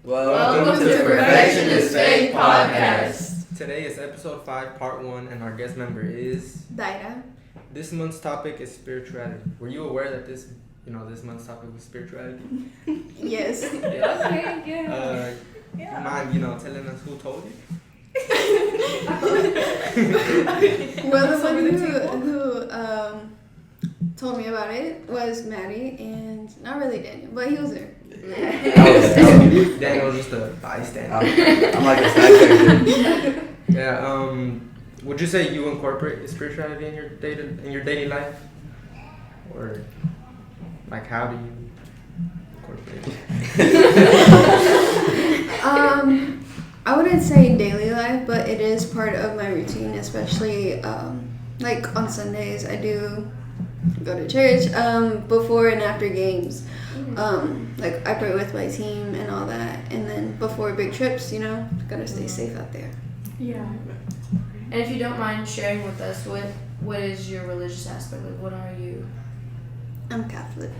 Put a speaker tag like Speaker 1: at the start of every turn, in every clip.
Speaker 1: Welcome to the Perfection is Fake podcast.
Speaker 2: Today is episode 5, part 1, and our guest member is
Speaker 3: Daira.
Speaker 2: This month's topic is spirituality. Were you aware that this month's topic was spirituality?
Speaker 3: Yes.
Speaker 1: Okay,
Speaker 2: You mind, telling us who told you?
Speaker 3: Well, the one who told me about it was Maddie, and not really Daniel, but he was there.
Speaker 2: Daniel was just a bystander.
Speaker 1: I'm like a side character.
Speaker 2: Yeah. Would you say you incorporate spirituality in your daily life, or like how do you incorporate it?
Speaker 3: I wouldn't say daily life, but it is part of my routine, especially like on Sundays. I do go to church before and after games. Like I pray with my team and all that, and then before big trips, gotta stay safe out there.
Speaker 4: Yeah. And if you don't mind sharing with us, what is your religious aspect? Like, what are you?
Speaker 3: I'm Catholic.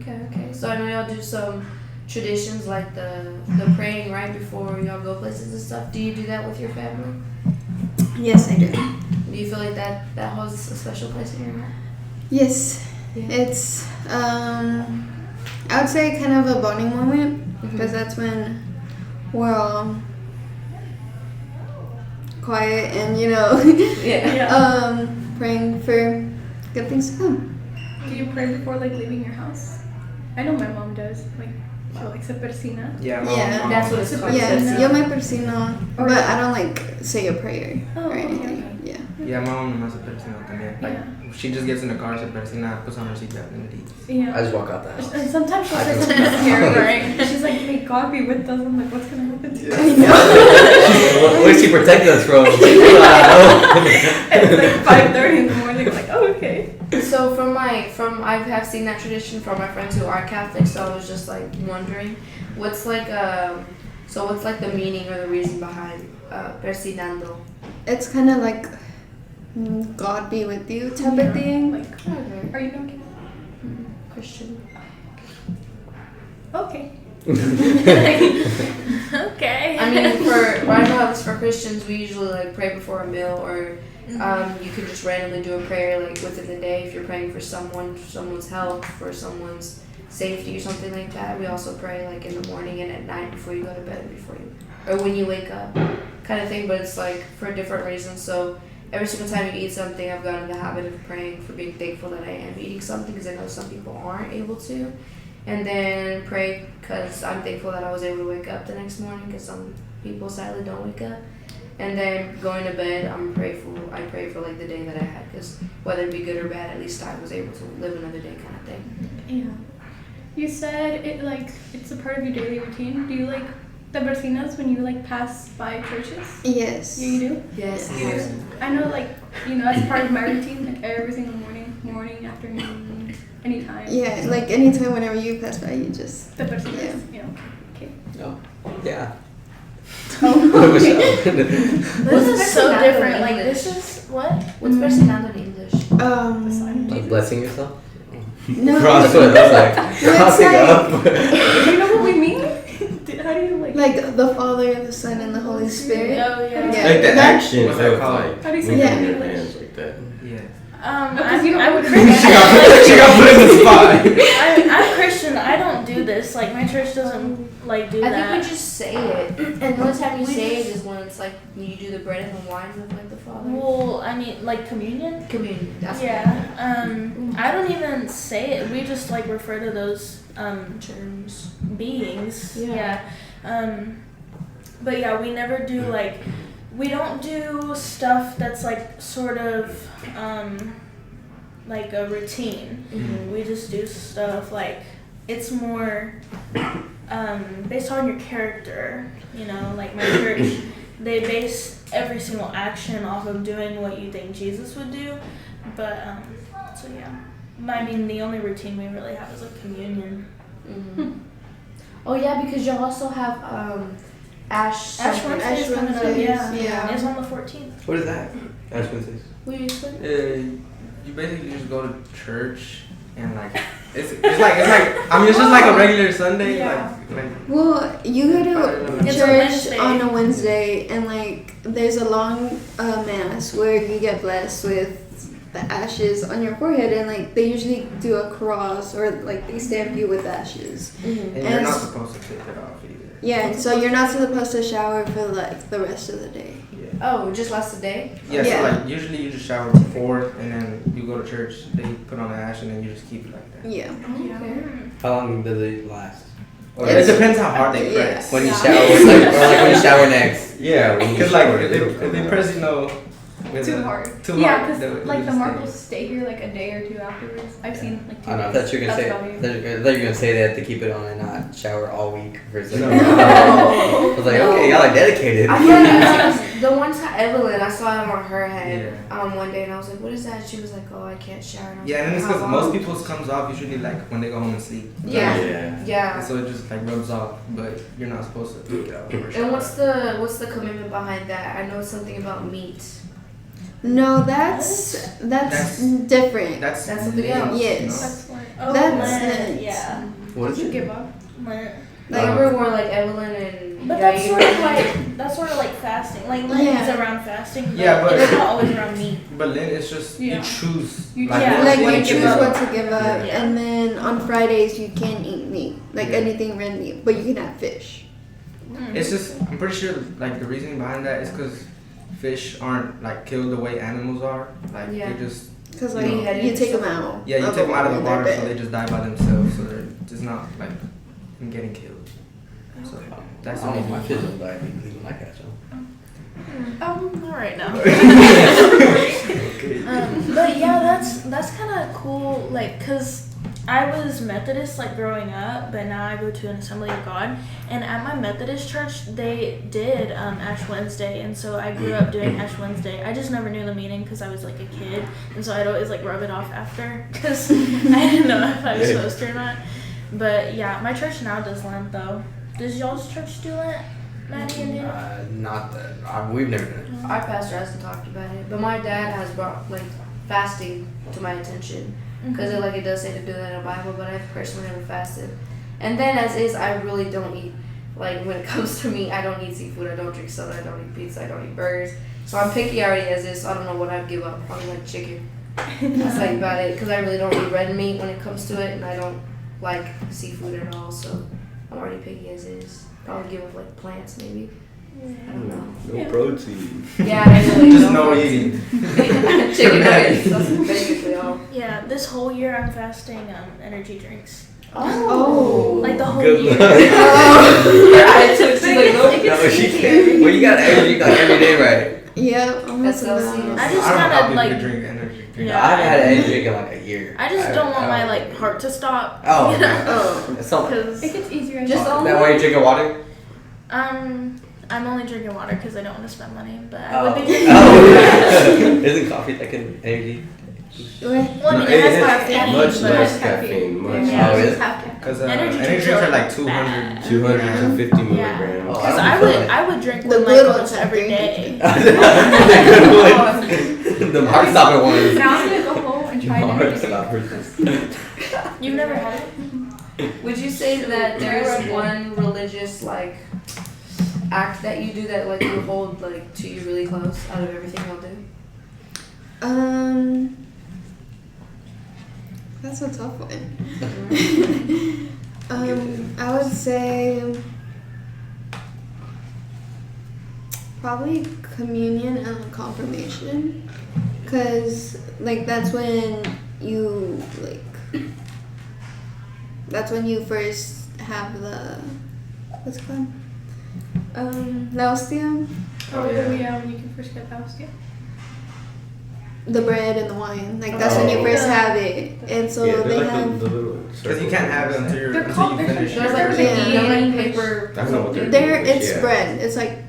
Speaker 4: Okay. So I know y'all do some traditions like the praying right before y'all go places and stuff. Do you do that with your family?
Speaker 3: Yes, I do.
Speaker 4: Do you feel like that holds a special place in your heart?
Speaker 3: Yes,
Speaker 4: Yeah.
Speaker 3: it's I would say kind of a bonding moment because that's when we're all quiet and praying for good things to come.
Speaker 5: Do you pray before leaving your house? I know my mom does. She'll se persina.
Speaker 2: Yeah.
Speaker 4: That's what it's called.
Speaker 3: Yes, yo me persino, but I don't say a prayer
Speaker 5: Oh,
Speaker 3: or
Speaker 5: okay,
Speaker 3: anything.
Speaker 5: okay.
Speaker 3: Yeah.
Speaker 2: Yeah, my mom nomás se persina también.
Speaker 5: Yeah.
Speaker 2: She just gets in the car, se persina, puts on her seatbelt, and leaves.
Speaker 5: Yeah.
Speaker 1: I just walk out the house.
Speaker 5: And sometimes she'll say
Speaker 1: I
Speaker 5: something
Speaker 1: don't-
Speaker 5: terrifying. She's like, "May God be with us." I'm like, "What's gonna happen to us?"
Speaker 3: I know.
Speaker 1: What is she protecting us from?
Speaker 5: It's like 5:30 in the morning. I'm like, "Oh, okay."
Speaker 4: So I have seen that tradition from my friends who are Catholic. So I was just wondering, what's the meaning or the reason behind persinando?
Speaker 3: It's kind of like God be with you type of thing.
Speaker 5: Like, are you okay?
Speaker 4: Christian.
Speaker 5: Okay. Okay.
Speaker 4: I mean, I know it's for Christians. We usually pray before a meal, or you can just randomly do a prayer within the day if you're praying for someone's health, for someone's safety, or something like that. We also pray in the morning and at night before you go to bed, or when you wake up, kind of thing. But it's for different reasons. So every single time you eat something, I've gotten in the habit of praying for being thankful that I am eating something, because I know some people aren't able to. And then pray because I'm thankful that I was able to wake up the next morning, because some people sadly don't wake up. And then going to bed, I pray for the day that I had, because whether it be good or bad, at least I was able to live another day, kind of thing.
Speaker 5: Yeah. You said it's a part of your daily routine. Do you the persinas when you pass by churches?
Speaker 3: Yes.
Speaker 5: You do?
Speaker 4: Yes.
Speaker 5: You do? I know that's part of my routine, every single morning, afternoon, anytime.
Speaker 3: Yeah, anytime whenever you pass by, you just
Speaker 5: The persinas. Yeah. Okay.
Speaker 1: No. Yeah.
Speaker 5: Oh, okay.
Speaker 4: What's
Speaker 6: This is so
Speaker 4: persinando
Speaker 6: different.
Speaker 4: in English?
Speaker 6: This is what?
Speaker 4: What's persinando in English?
Speaker 1: Blessing yourself?
Speaker 3: No.
Speaker 1: Crossfoot. I was like, crossing
Speaker 3: like-
Speaker 1: up.
Speaker 5: Do you know what we mean? How do you
Speaker 3: like the Father, the Son, and the Holy Spirit.
Speaker 6: Oh yeah.
Speaker 3: Yeah.
Speaker 1: Like the
Speaker 3: that-
Speaker 1: action
Speaker 2: What's
Speaker 1: of
Speaker 2: that called?
Speaker 1: like
Speaker 5: How do you say
Speaker 1: moving
Speaker 3: that in
Speaker 1: your
Speaker 5: English?
Speaker 1: hands like that.
Speaker 2: Yeah.
Speaker 5: Because you don't
Speaker 6: I would
Speaker 5: know
Speaker 6: forget.
Speaker 2: She got put in the spot.
Speaker 6: I'm Christian. I don't do this. My church doesn't do
Speaker 4: I
Speaker 6: that.
Speaker 4: think we just say it, and the only time you say it is when it's you do the bread and the wine with the Father.
Speaker 6: Well, I mean, communion.
Speaker 4: Communion. That's
Speaker 6: Yeah. I don't even say it. We just refer to those
Speaker 4: terms.
Speaker 6: beings.
Speaker 4: Yeah.
Speaker 6: But yeah, we never do we don't do stuff that's sort of a routine.
Speaker 4: Mm-hmm.
Speaker 6: We just do stuff it's more based on your character. My church, they base every single action off of doing what you think Jesus would do. But so yeah, I mean the only routine we really have is communion.
Speaker 4: Mm-hmm. Oh yeah, because y'all also have Ash
Speaker 6: Wednesday is coming up.
Speaker 3: Wednesdays,
Speaker 6: Yeah, it's on the 14th.
Speaker 1: What is that? Ash Wednesdays.
Speaker 4: Will you explain?
Speaker 2: You basically just go to church and It's like I mean it's just like a regular Sunday.
Speaker 5: Yeah.
Speaker 2: Like
Speaker 3: Well, you go to
Speaker 6: It's a
Speaker 3: church
Speaker 6: Wednesday.
Speaker 3: on a Wednesday, and like there's a long mass where you get blessed with the ashes on your forehead, and like they usually do a cross or like they stamp you with ashes.
Speaker 2: and you're
Speaker 3: And
Speaker 2: not
Speaker 3: s-
Speaker 2: supposed to take it off either.
Speaker 3: Yeah, and so you're not supposed to shower for like the rest of the day.
Speaker 4: Oh, it just lasts a day?
Speaker 2: Yeah,
Speaker 3: Yeah.
Speaker 2: so like usually you just shower before and then you go to church, they put on the ash and then you just keep it like that.
Speaker 3: Yeah.
Speaker 4: Okay.
Speaker 1: How long does it last? Or
Speaker 2: It depends how hard they
Speaker 3: Yeah.
Speaker 2: press.
Speaker 1: when you
Speaker 5: Yeah.
Speaker 1: shower, like when you shower next.
Speaker 7: Yeah, when you
Speaker 2: Because like
Speaker 7: shower,
Speaker 2: if they press, you know, with
Speaker 5: Too
Speaker 2: the-
Speaker 5: hard.
Speaker 2: Too
Speaker 5: Yeah,
Speaker 2: hard.
Speaker 5: because
Speaker 2: they'll
Speaker 5: like the
Speaker 2: just
Speaker 5: marbles
Speaker 2: stay.
Speaker 5: stay here like a day or two afterwards. I've seen like 2
Speaker 1: I know. I
Speaker 5: days.
Speaker 1: thought you were gonna
Speaker 5: That's
Speaker 1: say.
Speaker 5: about it.
Speaker 1: I thought you were gonna say they have to keep it on and not shower all week for a second.
Speaker 7: No.
Speaker 1: I was like, okay, y'all are dedicated.
Speaker 4: I thought it was the one time Evelyn, I saw it on her head
Speaker 2: Yeah.
Speaker 4: one day, and I was like, "What is that?" She was like, "Oh, I can't shower." And I was
Speaker 2: Yeah, and
Speaker 4: like,
Speaker 2: it's
Speaker 4: "How
Speaker 2: because most
Speaker 4: long?"
Speaker 2: people's comes off usually like when they go home and sleep.
Speaker 4: Yeah.
Speaker 7: Yeah.
Speaker 4: Yeah.
Speaker 2: And so it just like rubs off, but you're not supposed to take it out. or
Speaker 4: And
Speaker 2: shower.
Speaker 4: what's the commitment behind that? I know it's something about meat.
Speaker 3: No, that's
Speaker 2: That's-
Speaker 3: different.
Speaker 2: That's
Speaker 4: something
Speaker 2: Lent,
Speaker 4: else.
Speaker 3: Yes.
Speaker 2: you know?
Speaker 5: That's like
Speaker 6: Oh,
Speaker 3: That's
Speaker 6: Lent,
Speaker 3: Lent.
Speaker 6: yeah.
Speaker 1: What is
Speaker 5: you
Speaker 1: it?
Speaker 5: give up.
Speaker 6: Lent.
Speaker 4: Remember where like Evelyn and
Speaker 6: But
Speaker 4: yeah,
Speaker 6: that's
Speaker 4: you
Speaker 6: sort of
Speaker 4: were-
Speaker 6: like fasting. Like Lent
Speaker 3: Yeah.
Speaker 6: is around fasting, but,
Speaker 2: Yeah, but-
Speaker 6: it's not always around meat.
Speaker 2: But Lent is just
Speaker 5: Yeah.
Speaker 2: you choose.
Speaker 5: You
Speaker 2: like,
Speaker 6: choose.
Speaker 2: what
Speaker 3: Like
Speaker 2: you
Speaker 3: you
Speaker 2: eat.
Speaker 3: choose what to give up,
Speaker 6: Yeah.
Speaker 3: and then on Fridays you can eat meat, like
Speaker 2: Yeah.
Speaker 3: anything red meat, but you can have fish.
Speaker 2: It's just I'm pretty sure like the reasoning behind that is because fish aren't like killed the way animals are. Like
Speaker 4: Yeah.
Speaker 2: they just
Speaker 3: Cause
Speaker 2: You
Speaker 3: like
Speaker 2: know.
Speaker 3: you take them out.
Speaker 2: you take them out of the
Speaker 3: and they're
Speaker 2: water, so
Speaker 3: dead.
Speaker 2: they just die by themselves. So they're just not like getting killed. So that's
Speaker 1: I
Speaker 2: the
Speaker 1: don't know, my
Speaker 2: reason.
Speaker 1: fish don't die immediately when I catch them.
Speaker 6: All right now. But yeah, that's kind of cool. Like, cause I was Methodist like growing up, but now I go to an Assembly of God. And at my Methodist church, they did Ash Wednesday, and so I grew up doing Ash Wednesday. I just never knew the meaning because I was like a kid, and so I'd always like rub it off after because I didn't know if I was supposed to or not. But yeah, my church now does Lent though. Does y'all's church do Lent, Maddie and Daniel?
Speaker 1: Not that. We've never done it.
Speaker 4: Our pastor hasn't talked about it, but my dad has brought like fasting to my attention because it does say to do that in the Bible, but I've personally never fasted. And then as is, I really don't eat like when it comes to meat. I don't eat seafood. I don't drink soda. I don't eat pizza. I don't eat burgers. So I'm picky already as is. So I don't know what I'd give up. Probably like chicken. That's like about it because I really don't eat red meat when it comes to it, and I don't like seafood at all. So I'm already picky as is. Probably give up like plants maybe. I don't know.
Speaker 7: No protein.
Speaker 4: Yeah, I really
Speaker 2: Just
Speaker 4: don't.
Speaker 2: no eating.
Speaker 4: Chicken nuggets. That's basically all.
Speaker 6: Yeah, this whole year I'm fasting energy drinks.
Speaker 3: Oh.
Speaker 6: Like the whole
Speaker 1: Good
Speaker 6: year.
Speaker 1: luck.
Speaker 4: I took she's like, nope.
Speaker 1: No, she can't. Well, you got energy like every day, right?
Speaker 3: Yeah, almost
Speaker 4: That's
Speaker 3: about.
Speaker 4: LC.
Speaker 6: I just
Speaker 2: I don't know how
Speaker 6: gotta
Speaker 2: people
Speaker 6: like.
Speaker 2: can drink energy drink.
Speaker 6: Yeah.
Speaker 1: I haven't had an energy drink in like a year.
Speaker 6: I just don't want my like heart to stop.
Speaker 1: Oh,
Speaker 6: You know?
Speaker 3: Oh.
Speaker 1: It's something.
Speaker 6: Because
Speaker 5: It gets easier.
Speaker 4: Just
Speaker 5: as
Speaker 1: That way you drinking water?
Speaker 6: I'm only drinking water because I don't want to spend money, but I
Speaker 1: Oh.
Speaker 6: would be drinking.
Speaker 1: Oh. Isn't coffee like an energy?
Speaker 6: Well, I mean,
Speaker 7: No,
Speaker 6: it has
Speaker 7: it
Speaker 6: caffeine,
Speaker 7: Much
Speaker 6: but
Speaker 7: less caffeine. Much
Speaker 6: Yeah.
Speaker 1: Oh,
Speaker 7: less.
Speaker 1: is it?
Speaker 2: Because
Speaker 6: Energy
Speaker 2: energy
Speaker 6: drinks
Speaker 2: drinks
Speaker 6: are
Speaker 2: are like
Speaker 6: like
Speaker 2: 200.
Speaker 7: 250
Speaker 6: Yeah.
Speaker 7: milligrams.
Speaker 1: Oh,
Speaker 6: because
Speaker 1: I
Speaker 6: I
Speaker 1: don't
Speaker 6: would
Speaker 1: feel it.
Speaker 6: I would drink
Speaker 3: The
Speaker 6: one like
Speaker 3: good
Speaker 6: almost
Speaker 3: ones have
Speaker 6: every
Speaker 3: 350.
Speaker 6: day.
Speaker 1: The good ones. The heart stopping ones.
Speaker 5: Now I'm gonna go home and try
Speaker 1: The heart
Speaker 5: energy.
Speaker 1: stoppers.
Speaker 6: You've never had it?
Speaker 4: Would you say that there's one religious like act that you do that like you hold like to you really close out of everything y'all do?
Speaker 3: That's a tough one. I would say probably communion and confirmation, cause like that's when you first have the what's it called Laustium,
Speaker 5: Oh,
Speaker 2: Oh, yeah.
Speaker 5: yeah, when you can first get house, yeah.
Speaker 3: the bread and the wine. Like that's when you first have it, and so
Speaker 7: Yeah, they're
Speaker 3: they
Speaker 7: like
Speaker 3: have.
Speaker 7: the little.
Speaker 2: Because you can't have it until
Speaker 5: They're
Speaker 2: you
Speaker 5: called-
Speaker 2: finish.
Speaker 4: There's like
Speaker 3: Yeah.
Speaker 4: cookie paper.
Speaker 7: I know what they're
Speaker 3: There,
Speaker 7: doing,
Speaker 3: it's
Speaker 7: yeah.
Speaker 3: bread. It's like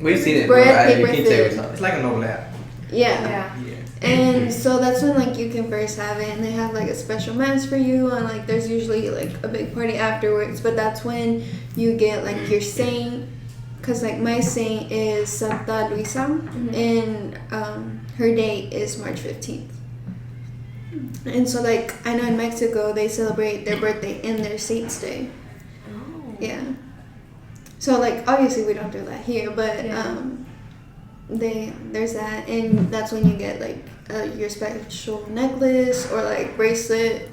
Speaker 1: We've seen it.
Speaker 3: Bread,
Speaker 1: but
Speaker 3: paper,
Speaker 1: you can't say
Speaker 3: food.
Speaker 1: what's up.
Speaker 2: It's like an oblap.
Speaker 3: yeah.
Speaker 4: Yeah.
Speaker 2: Yeah.
Speaker 3: And so that's when like you can first have it, and they have like a special mass for you, and like there's usually like a big party afterwards. But that's when you get like your saint, cause like my saint is Santa Luisa, and her date is March 15th. And so, like, I know in Mexico they celebrate their birthday and their saint's day.
Speaker 4: Oh.
Speaker 3: Yeah. So, like, obviously we don't do that here, but there's that, and that's when you get like your special necklace or like bracelet,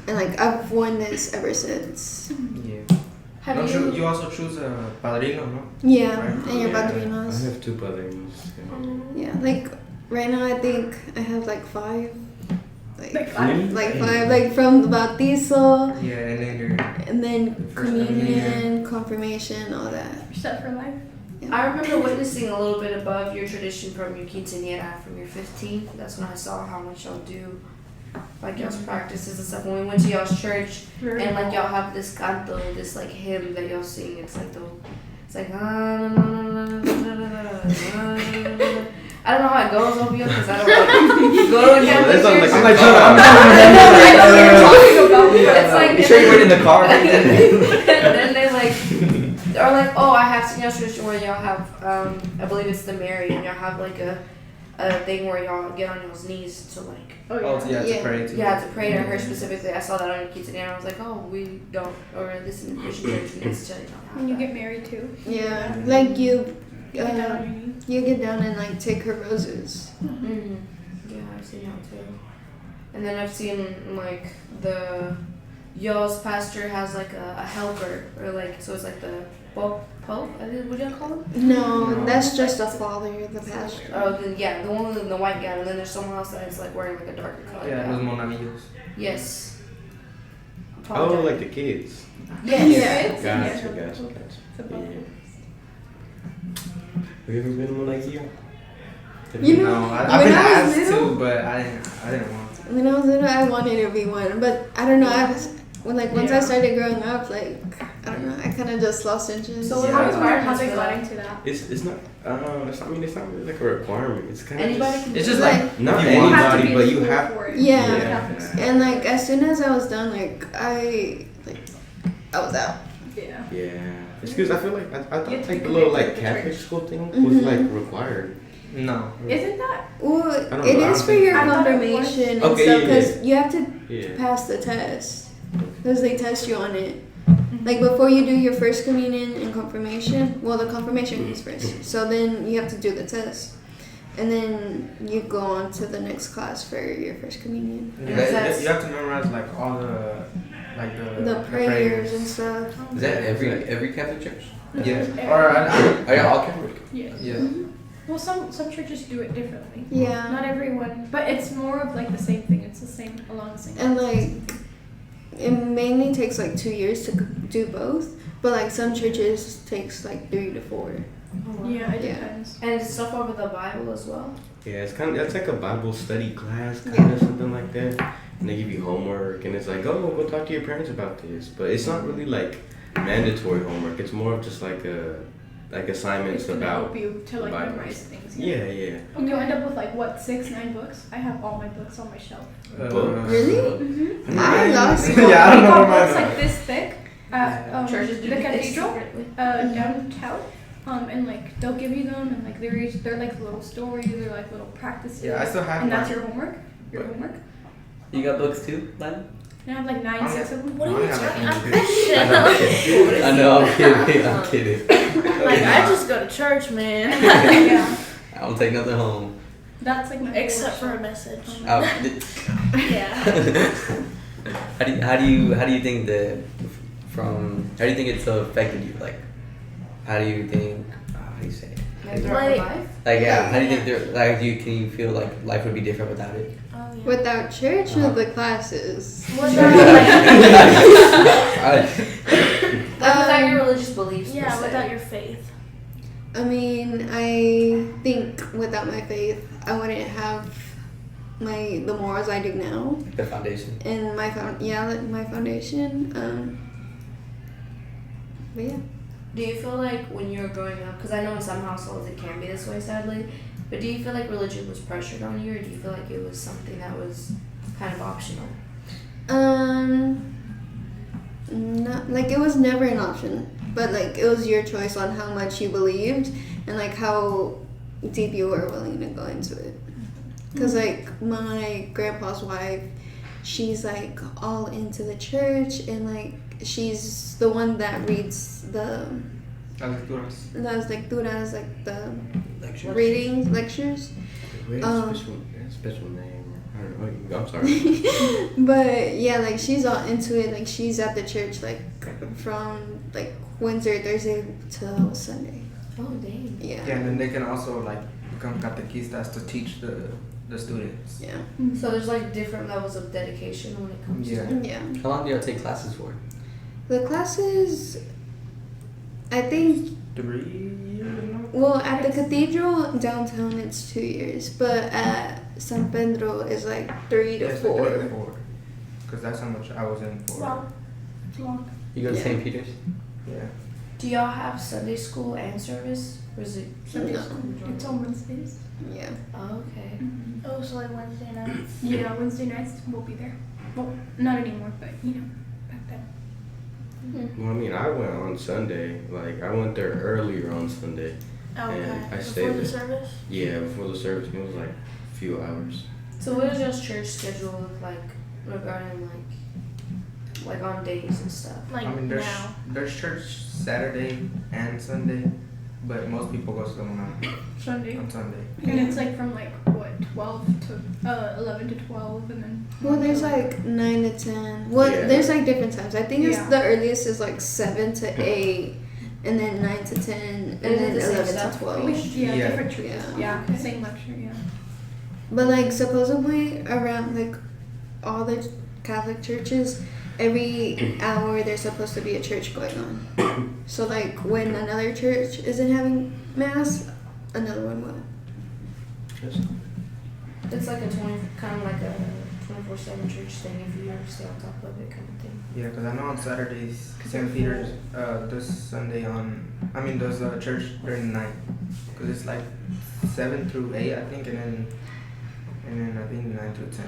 Speaker 3: and like I've worn this ever since.
Speaker 2: Yeah.
Speaker 4: Have
Speaker 2: Don't
Speaker 4: you?
Speaker 2: you also choose a padrino, no?
Speaker 3: Yeah,
Speaker 2: Right.
Speaker 3: and your
Speaker 7: Yeah, I
Speaker 3: padrinos.
Speaker 7: have 2 padrinos. Yeah.
Speaker 3: Yeah, like right now I think I have like 5.
Speaker 5: Like five?
Speaker 3: Like 5, like from the bautizo,
Speaker 2: Yeah, and then your
Speaker 3: and then
Speaker 2: First
Speaker 3: communion, confirmation, all that.
Speaker 5: Set for life.
Speaker 4: I remember witnessing a little bit above your tradition from your quinceañera, from your 15th. That's when I saw how much y'all do, like y'all's practices and stuff. When we went to y'all's church, and like y'all have this canto, this like hymn that y'all sing. It's like I don't know how it goes over here because I don't like go to a Catholic
Speaker 7: that sounds
Speaker 4: church.
Speaker 7: like
Speaker 2: I'm like,
Speaker 4: I know what you're talking about, but it's like
Speaker 1: You sure you weren't in the car?
Speaker 4: and then they like are like, oh, I have seen y'all's tradition where y'all have I believe it's the Mary, and y'all have like a thing where y'all get on y'all's knees to like
Speaker 2: oh yeah,
Speaker 3: Yeah.
Speaker 2: to pray too.
Speaker 4: to pray to her specifically. I saw that on your quinceañera and I was like, oh, we don't, or this is in the Christian church and it's don't have
Speaker 5: When you
Speaker 4: that.
Speaker 5: get married too.
Speaker 3: Yeah, like you
Speaker 5: You get down on your knees.
Speaker 3: you get down and like take her roses.
Speaker 4: Mm-hmm. Yeah, I've seen that too. And then I've seen like y'all's pastor has like a helper, or like, so it's like the Pope, I think, what do y'all call him?
Speaker 3: No, that's just a father, the pastor.
Speaker 4: Oh, then yeah, the one in the white gown, and then there's someone else that is like wearing like a darker color
Speaker 2: Yeah, los
Speaker 4: gown.
Speaker 2: monamillos.
Speaker 4: Yes.
Speaker 7: Oh,
Speaker 4: Apologize.
Speaker 7: like the kids.
Speaker 4: Yes.
Speaker 7: Gotcha. Yeah. Have you ever been in one like you?
Speaker 3: You know,
Speaker 2: No, I've
Speaker 3: when
Speaker 2: been
Speaker 3: I was
Speaker 2: asked
Speaker 3: little-
Speaker 2: to, but I didn't want to.
Speaker 3: When I was little, I wanted to be one, but I don't know. Once I started growing up, like I don't know, I kind of just lost interest.
Speaker 4: So
Speaker 5: I
Speaker 4: what
Speaker 5: was
Speaker 4: are
Speaker 5: wondering how
Speaker 4: requirements
Speaker 5: they
Speaker 4: for
Speaker 5: got
Speaker 4: that?
Speaker 5: into that.
Speaker 7: It's not. It's not really like a requirement. It's kind of
Speaker 4: Anybody can
Speaker 2: It's
Speaker 4: do
Speaker 2: just
Speaker 4: that.
Speaker 2: like
Speaker 7: not
Speaker 2: if you want
Speaker 5: have to
Speaker 7: anybody,
Speaker 5: be in
Speaker 7: but you
Speaker 5: school
Speaker 7: have.
Speaker 5: for it.
Speaker 3: Yeah.
Speaker 7: Yeah.
Speaker 3: And like as soon as I was done, like I was out.
Speaker 5: Yeah.
Speaker 7: Yeah. It's because I feel like I
Speaker 5: You
Speaker 7: thought
Speaker 5: have to
Speaker 7: like
Speaker 5: be
Speaker 7: the little
Speaker 5: connected
Speaker 7: like
Speaker 5: with the
Speaker 7: Catholic
Speaker 5: church.
Speaker 7: school thing was like required.
Speaker 2: No.
Speaker 5: Isn't that?
Speaker 3: Well,
Speaker 7: don't
Speaker 3: it
Speaker 7: know, I
Speaker 3: is
Speaker 7: don't
Speaker 3: for
Speaker 7: think-
Speaker 3: your
Speaker 5: I thought it was.
Speaker 3: confirmation and
Speaker 7: Okay,
Speaker 3: stuff
Speaker 7: yeah,
Speaker 3: because you have to
Speaker 7: Yeah.
Speaker 3: pass the test because they test you on it. Like before you do your first communion and confirmation, well, the confirmation is first, so then you have to do the test, and then you go on to the next class for your first communion.
Speaker 2: Yeah, you have to memorize like all the
Speaker 3: The prayers and stuff.
Speaker 1: Is that every Catholic church?
Speaker 2: Yeah. Or
Speaker 1: Are y'all all Catholic?
Speaker 5: Yeah.
Speaker 2: yeah.
Speaker 5: Well, some churches do it differently.
Speaker 3: Yeah,
Speaker 5: Not everyone, but it's more of like the same thing. It's the same along the same.
Speaker 3: and
Speaker 5: lines.
Speaker 3: like it mainly takes like 2 years to do both, but like some churches takes like 3 to 4.
Speaker 5: Yeah, it
Speaker 3: Yeah.
Speaker 5: depends.
Speaker 4: And stuff over the Bible as well.
Speaker 7: Yeah, it's kind of that's like a Bible study class, kind of something like that. And they give you homework, and it's like, oh, go talk to your parents about this. But it's not really like mandatory homework. It's more of just like assignments
Speaker 5: It's gonna
Speaker 7: about.
Speaker 5: help you to like
Speaker 7: Bible.
Speaker 5: memorize things.
Speaker 7: Yeah, yeah.
Speaker 5: And you'll end up with like what 6-9 books. I have all my books on my shelf.
Speaker 3: Really?
Speaker 5: Mm-hmm.
Speaker 3: I lost
Speaker 2: Yeah, I don't
Speaker 5: They
Speaker 2: know
Speaker 5: got
Speaker 2: where
Speaker 5: books
Speaker 2: mine
Speaker 5: like this thick at
Speaker 4: Churches do
Speaker 5: the
Speaker 4: this
Speaker 5: cathedral
Speaker 4: secretly.
Speaker 5: downtown. And like they'll give you them, and like they're like little stories or like little practices.
Speaker 2: Yeah, I still have
Speaker 5: And that's
Speaker 2: mine.
Speaker 5: your homework. Your
Speaker 2: What?
Speaker 5: homework.
Speaker 1: You got books too, Len?
Speaker 5: And I have like 9,
Speaker 2: I
Speaker 5: 6 of them.
Speaker 6: What are
Speaker 2: I
Speaker 6: you
Speaker 2: have
Speaker 6: talking
Speaker 2: like
Speaker 6: about?
Speaker 1: I know, I'm kidding. I'm kidding.
Speaker 6: Like, I just go to church, man.
Speaker 5: Yeah.
Speaker 1: I don't take nothing home.
Speaker 5: That's like my
Speaker 6: Except for a
Speaker 5: whole
Speaker 6: message.
Speaker 1: Oh,
Speaker 6: Yeah.
Speaker 1: how do you think how do you think it's affected you? Like, how do you think? How do you say it?
Speaker 4: Like throughout your life.
Speaker 1: Like, yeah. How do you think can you feel like life would be different without it?
Speaker 6: Oh, yeah.
Speaker 3: Without church or the classes?
Speaker 4: Without your religious beliefs. per
Speaker 6: Yeah,
Speaker 4: se.
Speaker 6: without your faith.
Speaker 3: I mean, I think without my faith, I wouldn't have the morals I do now,
Speaker 1: The foundation.
Speaker 3: and my foundation. But yeah,
Speaker 4: Do you feel like when you were growing up, because I know in some households it can be this way, sadly, but do you feel like religion was pressured on you, or do you feel like it was something that was kind of optional?
Speaker 3: not like it was never an option, but like it was your choice on how much you believed and like how deep you were willing to go into it. Cause like my grandpa's wife, she's like all into the church, and like she's the one that reads the las lecturas, like the
Speaker 1: Lectures.
Speaker 3: reading lectures.
Speaker 7: Wait, special name. I don't know. I'm sorry.
Speaker 3: But yeah, like she's all into it. Like she's at the church like from like Wednesday or Thursday till Sunday.
Speaker 4: Oh dang.
Speaker 3: Yeah.
Speaker 2: Yeah, and then they can also like become catequistas to teach the students.
Speaker 3: Yeah.
Speaker 4: So there's like different levels of dedication when it comes
Speaker 2: Yeah.
Speaker 4: to it.
Speaker 3: Yeah.
Speaker 1: How long do y'all take classes for?
Speaker 3: The classes, I think,
Speaker 2: 3 years, no?
Speaker 3: well, at the cathedral downtown it's 2 years, but at San Pedro it's like 3 to
Speaker 2: Yeah, it's like
Speaker 3: 4.
Speaker 2: 3 to 4. Because that's how much I was in for.
Speaker 5: Wow. It's long.
Speaker 1: You go to
Speaker 3: Yeah.
Speaker 1: St. Peter's?
Speaker 2: Yeah.
Speaker 4: Do y'all have Sunday school and service? Or is it Sunday
Speaker 3: No.
Speaker 4: school?
Speaker 5: It's on Wednesdays.
Speaker 3: Yeah.
Speaker 4: Oh, okay.
Speaker 6: Oh, so like Wednesday nights.
Speaker 5: Yeah, Wednesday nights we'll be there. Well, not anymore, but you know, back then.
Speaker 7: Well, I mean, I went on Sunday. Like, I went there earlier on Sunday.
Speaker 6: Oh, okay.
Speaker 7: And I
Speaker 6: Before
Speaker 7: stayed
Speaker 6: the
Speaker 7: there.
Speaker 6: service.
Speaker 7: Yeah, before the service, it was like a few hours.
Speaker 4: So what does y'all's church schedule look like regarding like on days and stuff?
Speaker 6: Like
Speaker 2: I mean,
Speaker 6: now.
Speaker 2: there's church Saturday and Sunday, but most people go to the one
Speaker 5: Sunday.
Speaker 2: on Sunday.
Speaker 5: And it's like from like what, 12 to 11 to 12, and then.
Speaker 3: Well, there's like 9 to 10. Well,
Speaker 7: Yeah.
Speaker 3: there's like different times. I think it's
Speaker 5: Yeah.
Speaker 3: the earliest is like 7 to 8, and then 9 to 10, and
Speaker 4: Is it
Speaker 3: then
Speaker 4: the same
Speaker 3: 11 to
Speaker 4: stuff?
Speaker 3: 12.
Speaker 5: Yeah,
Speaker 2: Yeah.
Speaker 5: different churches.
Speaker 3: Yeah.
Speaker 5: Yeah,
Speaker 4: Okay.
Speaker 5: same lecture. Yeah.
Speaker 3: But like supposedly around like all the Catholic churches, every hour there's supposed to be a church going on. So like when another church isn't having mass, another one will.
Speaker 7: Just,
Speaker 4: It's like a kind of like a 24/7 church thing if you ever stay on top of it kind of thing.
Speaker 2: Yeah, because I know on Saturdays, St. Peter's does Sunday does church during the night. Because it's like 7 through 8, I think, and then I think 9 through 10.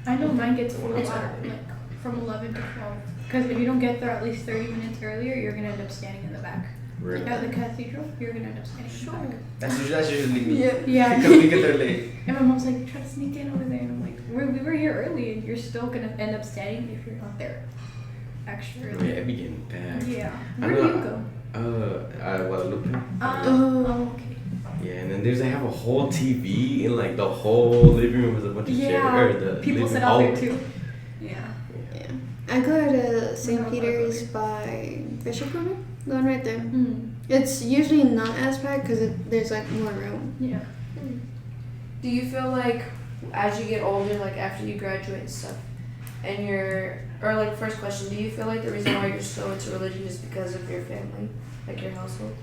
Speaker 5: I know mine gets
Speaker 2: The
Speaker 5: full
Speaker 2: one on
Speaker 5: out
Speaker 2: Saturday.
Speaker 5: like from 11 to 12. Because if you don't get there at least 30 minutes earlier, you're gonna end up standing in the back.
Speaker 7: really.
Speaker 5: At the cathedral, you're gonna end up standing in the back.
Speaker 2: That's usually me.
Speaker 5: Yeah.
Speaker 2: Because we get there late.
Speaker 5: And my mom's like, try to sneak in over there. And I'm like, we were here early, and you're still gonna end up standing if you're not there extra
Speaker 7: Yeah,
Speaker 5: early.
Speaker 7: it be getting bad.
Speaker 5: Yeah.
Speaker 7: I
Speaker 5: Where do
Speaker 7: know-
Speaker 5: you go?
Speaker 7: Guadalupe.
Speaker 3: Oh.
Speaker 5: Okay.
Speaker 7: Yeah, and then they have a whole TV in like the whole living room with a bunch of chairs. Or the
Speaker 5: People
Speaker 7: living
Speaker 5: sit out there
Speaker 7: hall.
Speaker 5: too. Yeah.
Speaker 3: Yeah. I go to St. Peter's by Bishop River, going right there. It's usually not as packed because there's like more room.
Speaker 5: Yeah.
Speaker 4: Do you feel like as you get older, like after you graduate and stuff, and first question, do you feel like the reason why you're so into religion is because of your family, like your household?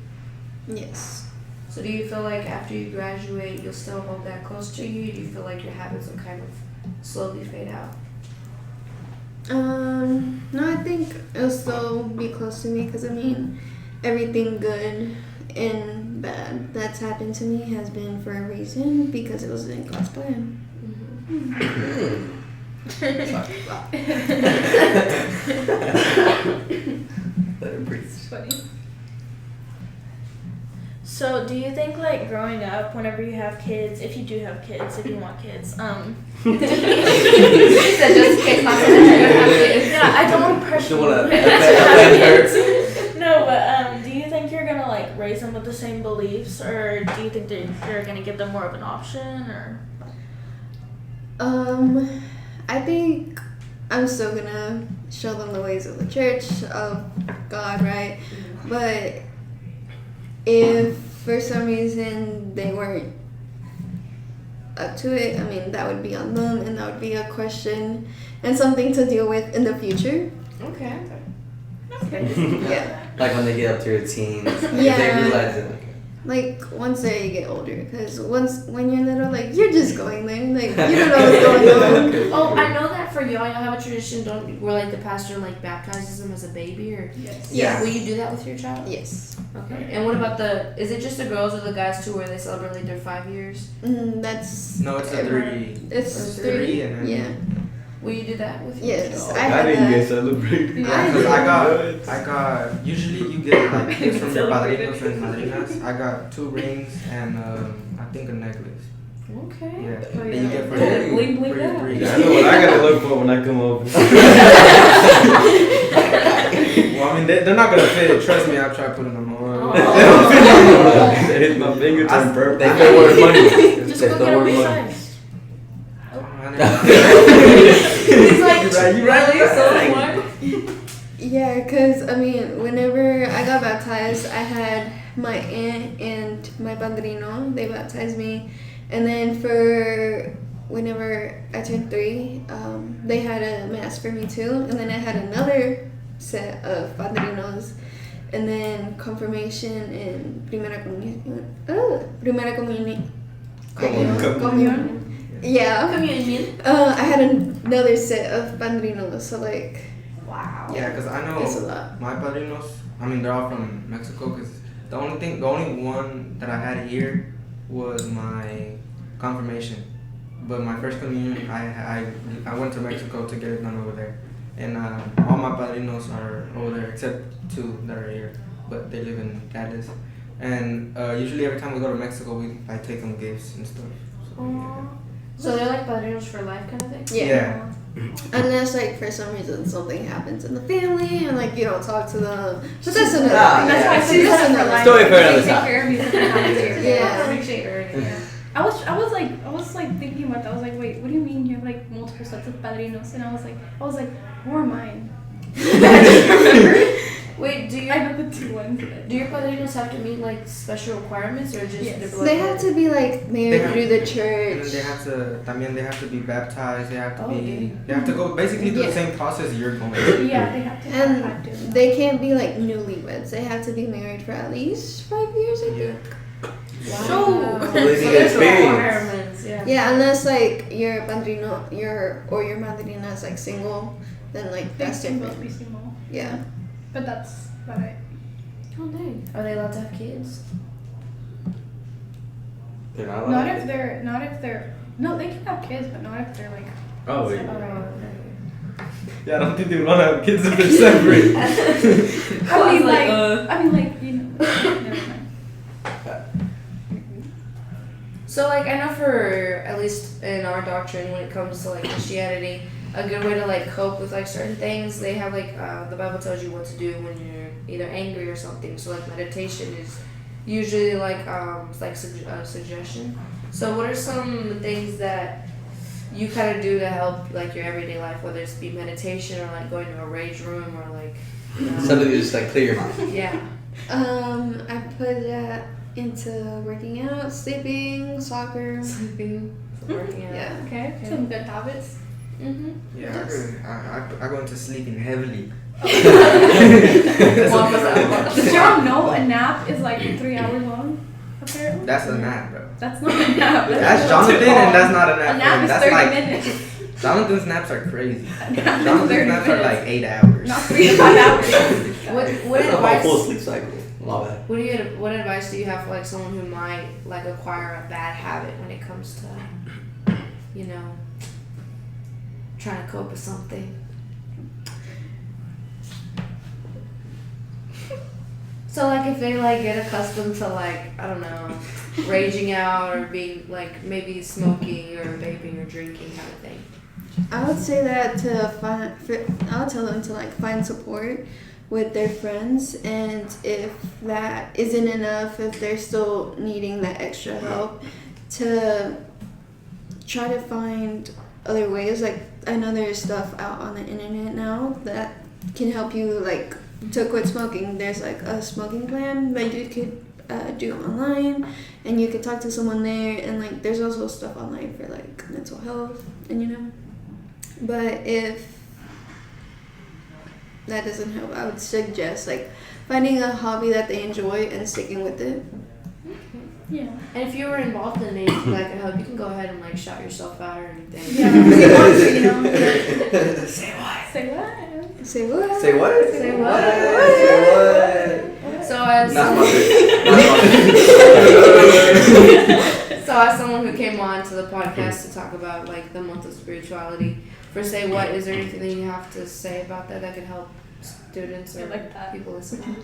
Speaker 3: Yes.
Speaker 4: So do you feel like after you graduate, you'll still hold that close to you? Do you feel like your habits will kind of slowly fade out?
Speaker 3: No, I think it'll still be close to me because I mean, everything good and bad that's happened to me has been for a reason because it was in God's plan.
Speaker 1: Let her breathe.
Speaker 5: It's funny.
Speaker 6: So, do you think like growing up, whenever you have kids, if you do have kids, if you want kids,
Speaker 4: She said just in case my kids.
Speaker 6: yeah, I don't want to pressure
Speaker 1: Don't
Speaker 6: you
Speaker 1: wanna
Speaker 6: to
Speaker 1: offend her.
Speaker 6: have kids. No, but do you think you're gonna like raise them with the same beliefs, or do you think that you're gonna give them more of an option, or?
Speaker 3: I think I'm still gonna show them the ways of the church of God, right? But if for some reason they weren't up to it, I mean, that would be on them and that would be a question and something to deal with in the future.
Speaker 4: Okay.
Speaker 3: Yeah.
Speaker 1: Like when they get up to their teens, if
Speaker 3: Yeah.
Speaker 1: they realize it.
Speaker 3: Like once they get older, because when you're little, like you're just going there, like you don't know what's going on.
Speaker 4: Oh, I know that for y'all have a tradition, where like the pastor like baptizes them as a baby, or
Speaker 5: Yes.
Speaker 3: Yeah.
Speaker 4: will you do that with your child?
Speaker 3: Yes.
Speaker 4: Okay. And what about is it just the girls or the guys too, where they celebrate like their 5 years?
Speaker 3: That's
Speaker 2: No, it's a 3.
Speaker 3: It's
Speaker 4: Three,
Speaker 3: 3.
Speaker 2: and then-
Speaker 3: Yeah.
Speaker 4: Will you do that with your
Speaker 3: Yes.
Speaker 4: child?
Speaker 3: I
Speaker 7: I
Speaker 3: had
Speaker 7: didn't
Speaker 3: that.
Speaker 7: get celebrated.
Speaker 2: Yeah, because I got, usually you get like gifts from your padrinos and madrinas. I got 2 rings and I think a necklace.
Speaker 4: Okay.
Speaker 2: Yeah.
Speaker 6: Oh,
Speaker 2: Then you get for
Speaker 1: yeah.
Speaker 2: your
Speaker 5: Bling, bling,
Speaker 2: for your
Speaker 5: yeah.
Speaker 2: three.
Speaker 7: Yeah, I know what I gotta look for when I come over.
Speaker 2: Well, I mean, they're not gonna fit. Trust me, I've tried putting them on.
Speaker 6: Oh.
Speaker 7: They hit my fingers on purpose.
Speaker 1: They still worth money.
Speaker 6: Just
Speaker 1: They
Speaker 6: go
Speaker 1: still
Speaker 6: get a
Speaker 1: worth money.
Speaker 6: resized.
Speaker 4: He's like,
Speaker 2: You right.
Speaker 4: really? So what?
Speaker 3: Yeah, because I mean, whenever I got baptized, I had my aunt and my padrino, they baptized me. And then for whenever I turned 3, they had a mass for me too. And then I had another set of padrinos. And then confirmation and primera comunión. Primera comunión.
Speaker 2: Comunión.
Speaker 3: Yeah.
Speaker 6: Communion.
Speaker 3: I had another set of padrinos, so like,
Speaker 4: Wow.
Speaker 2: Yeah, because I
Speaker 3: it's a
Speaker 2: know
Speaker 3: lot.
Speaker 2: my padrinos, I mean, they're all from Mexico. Because the only one that I had here was my confirmation. But my first communion, I went to Mexico to get it done over there. And all my padrinos are over there, except 2 that are here. But they live in Dallas. And usually every time we go to Mexico, I take them gifts and stuff. So, yeah.
Speaker 4: So they're like padrinos for life kind of thing?
Speaker 3: Yeah. Unless like for some reason something happens in the family and like you don't talk to them. But that's another
Speaker 1: Ah,
Speaker 3: thing.
Speaker 5: That's why I
Speaker 1: yeah.
Speaker 5: said
Speaker 3: That's
Speaker 5: this
Speaker 3: another
Speaker 1: Story for
Speaker 5: They
Speaker 1: another
Speaker 5: take
Speaker 1: time.
Speaker 5: care of you something happens to your
Speaker 3: Yeah.
Speaker 5: family.
Speaker 4: Yeah.
Speaker 5: I was like thinking about that. I was like, wait, what do you mean you have like multiple sets of padrinos? And I was like, who are mine?
Speaker 4: Wait,
Speaker 5: I know the 2 ones.
Speaker 4: do your padrinos have to meet like special requirements or just
Speaker 5: Yes.
Speaker 4: their blood
Speaker 3: They have to be like married
Speaker 2: They have-
Speaker 3: through the
Speaker 2: And
Speaker 3: church.
Speaker 2: then they have to be baptized. They have to
Speaker 4: Oh,
Speaker 2: be. They have to go basically do
Speaker 3: Yeah.
Speaker 2: the same process you're going through.
Speaker 5: Yeah, they have to.
Speaker 3: And
Speaker 5: have to.
Speaker 3: they can't be like newlyweds. They have to be married for at least 5 years, I
Speaker 2: Yeah.
Speaker 3: think.
Speaker 4: Wow.
Speaker 5: So-
Speaker 4: So
Speaker 1: Living
Speaker 4: there's
Speaker 1: experience.
Speaker 4: requirements, yeah.
Speaker 3: Yeah, unless like your padrino, your madrina is like single, then like
Speaker 5: They
Speaker 3: that's
Speaker 5: can both
Speaker 3: different.
Speaker 5: be single,
Speaker 3: Yeah.
Speaker 5: but that's about it.
Speaker 4: Oh dang. Are they allowed to have kids?
Speaker 1: They're not allowed.
Speaker 5: Not if they're. No, they can have kids, but not if they're like.
Speaker 7: Oh, wait.
Speaker 5: separate.
Speaker 2: Yeah, I don't think they would want to have kids if they're separate.
Speaker 5: I mean,
Speaker 4: like,
Speaker 5: I mean, like you know. Never mind.
Speaker 4: So like I know for at least in our doctrine when it comes to like Christianity, a good way to like cope with like certain things, they have like the Bible tells you what to do when you're either angry or something. So like meditation is usually like it's like suggestion. So what are some things that you kind of do to help like your everyday life, whether it's be meditation or like going to a rage room or like you know,
Speaker 1: Something to just like clear your mind.
Speaker 4: yeah.
Speaker 3: I put that into working out, sleeping, soccer.
Speaker 4: Sleeping, working out.
Speaker 3: Yeah.
Speaker 5: Okay. Some good habits.
Speaker 4: Mm-hmm.
Speaker 2: Yeah, I go into sleeping heavily.
Speaker 5: Did y'all know a nap is like 3 hours long? Apparently.
Speaker 2: That's a nap, bro.
Speaker 5: That's not a nap.
Speaker 2: That's Jonathan, and that's not a nap.
Speaker 5: A nap is
Speaker 2: That's
Speaker 5: 30
Speaker 2: like
Speaker 5: minutes.
Speaker 2: Jonathan's naps are crazy.
Speaker 5: A nap is
Speaker 2: Jonathan's
Speaker 5: 30
Speaker 2: naps are
Speaker 5: minutes.
Speaker 2: like 8 hours.
Speaker 5: Not 3 to 5 hours.
Speaker 4: What
Speaker 1: That's a whole
Speaker 4: advice?
Speaker 1: full sleep cycle. My bad.
Speaker 4: What advice do you have for like someone who might like acquire a bad habit when it comes to, you know, trying to cope with something? So like if they like get accustomed to like I don't know, raging out or being like maybe smoking or vaping or drinking kind of thing.
Speaker 3: I would say that I would tell them to like find support with their friends, and if that isn't enough, if they're still needing that extra help, to try to find other ways. Like I know there's stuff out on the internet now that can help you like to quit smoking. There's like a smoking plan that you could do online, and you could talk to someone there, and like there's also stuff online for like mental health and you know. But if that doesn't help, I would suggest like finding a hobby that they enjoy and sticking with it.
Speaker 5: Yeah.
Speaker 4: And if you were involved in anything that could help, you can go ahead and like shout yourself out or anything.
Speaker 5: Yeah. If you want to, you know.
Speaker 1: Say what?
Speaker 5: Say what?
Speaker 3: Say what?
Speaker 1: Say what?
Speaker 4: Say what?
Speaker 1: Say what?
Speaker 4: So as
Speaker 1: Not
Speaker 4: someone,
Speaker 1: sponsored.
Speaker 4: so as someone who came on to the podcast to talk about like the month of spirituality, for Say What, is there anything that you have to say about that could help students or
Speaker 5: I like that.
Speaker 4: people listening?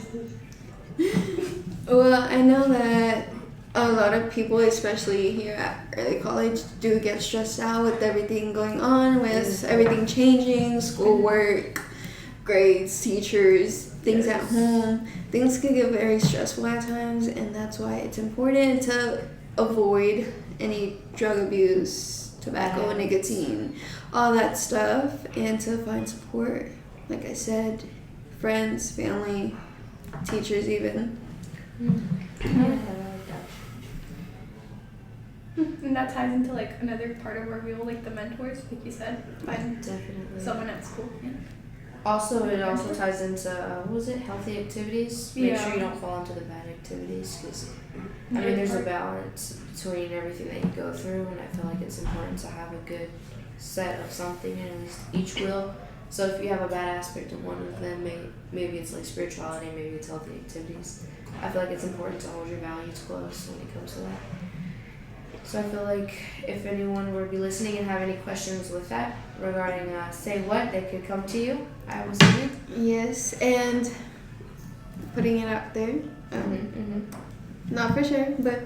Speaker 3: Well, I know that a lot of people, especially here at early college, do get stressed out with everything going on, with everything changing, schoolwork, grades, teachers, things at home. Things can get very stressful at times, and that's why it's important to avoid any drug abuse, tobacco, nicotine, all that stuff, and to find support. Like I said, friends, family, teachers even.
Speaker 5: And that ties into like another part of our role, like the mentors, like you said, find
Speaker 4: Definitely.
Speaker 5: someone at school. Yeah.
Speaker 4: Also, it also ties into what was it? Healthy activities. Make
Speaker 5: Yeah.
Speaker 4: sure you don't fall into the bad activities, because I mean, there's a balance between everything that you go through, and I feel like it's important to have a good set of something in each wheel. So if you have a bad aspect of one of them, maybe it's like spirituality, maybe it's healthy activities. I feel like it's important to hold your values close when it comes to that. So I feel like if anyone were to be listening and have any questions with that regarding Say What, they could come to you. I was saying.
Speaker 3: Yes, and putting it out there. Not for sure, but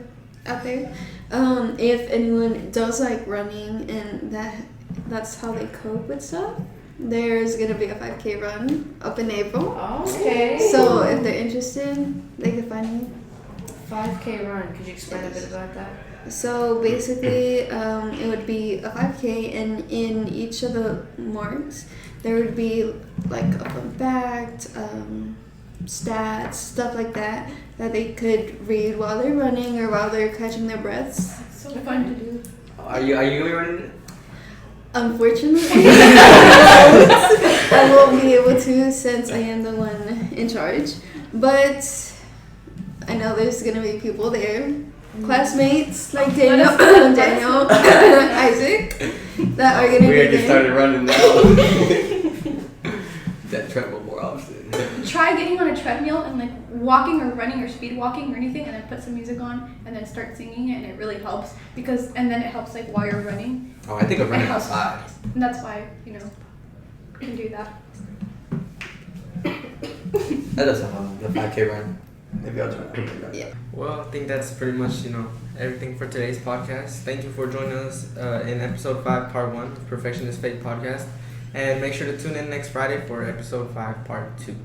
Speaker 3: out there. If anyone does like running and that's how they cope with stuff, there's gonna be a 5K run up in April.
Speaker 4: Okay.
Speaker 3: So if they're interested, they can find me.
Speaker 4: 5K run. Could you explain a bit about that?
Speaker 3: So basically, it would be a 5K, and in each of the marks, there would be like a fun fact, stats, stuff like that they could read while they're running or while they're catching their breaths.
Speaker 5: It's so fun to do.
Speaker 1: Are you gonna be running it?
Speaker 3: Unfortunately, I won't be able to since I am the one in charge. But I know there's gonna be people there, classmates like Daniel, Isaac, that are gonna be
Speaker 1: We already
Speaker 3: there.
Speaker 1: started running now. That treadmill more often.
Speaker 5: Try getting on a treadmill and like walking or running or speed walking or anything, and then put some music on and then start singing it, and it really helps and then it helps like while you're running.
Speaker 1: Oh, I think I'm running
Speaker 5: It helps.
Speaker 1: outside.
Speaker 5: And that's why you can do that.
Speaker 1: That does sound fun. The 5K run. Maybe I'll join that.
Speaker 3: Yeah.
Speaker 2: Well, I think that's pretty much, everything for today's podcast. Thank you for joining us in episode 5, part 1, Perfection is Fake podcast. And make sure to tune in next Friday for episode 5, part 2.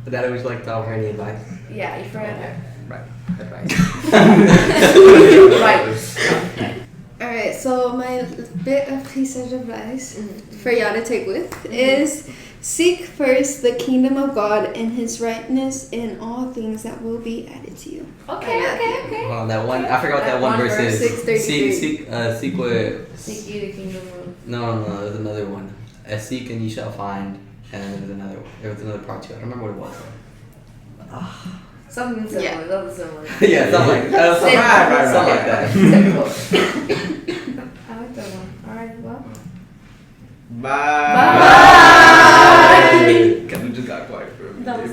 Speaker 1: But that always like to offer any advice.
Speaker 4: Yeah, you forgot that.
Speaker 2: Right. Advice.
Speaker 4: Right.
Speaker 3: Alright, so my bit of piece of advice for y'all to take with is seek first the kingdom of God and his rightness, and all things that will be added to you.
Speaker 4: Okay.
Speaker 1: Hold on, that one. I forgot what that one verse is.
Speaker 3: 6:33.
Speaker 1: Seek what?
Speaker 4: Seek ye the kingdom of.
Speaker 1: No. There's another one. Seek and ye shall find. And there's another one. There was another part too. I don't remember what it was.
Speaker 4: Something similar.
Speaker 3: Yeah.
Speaker 4: Something similar.
Speaker 1: Yeah, something like that. Something like that.
Speaker 4: Typical. I like that one. Alright, well.
Speaker 2: Bye.
Speaker 1: Kevin just got quiet for a minute.
Speaker 5: That was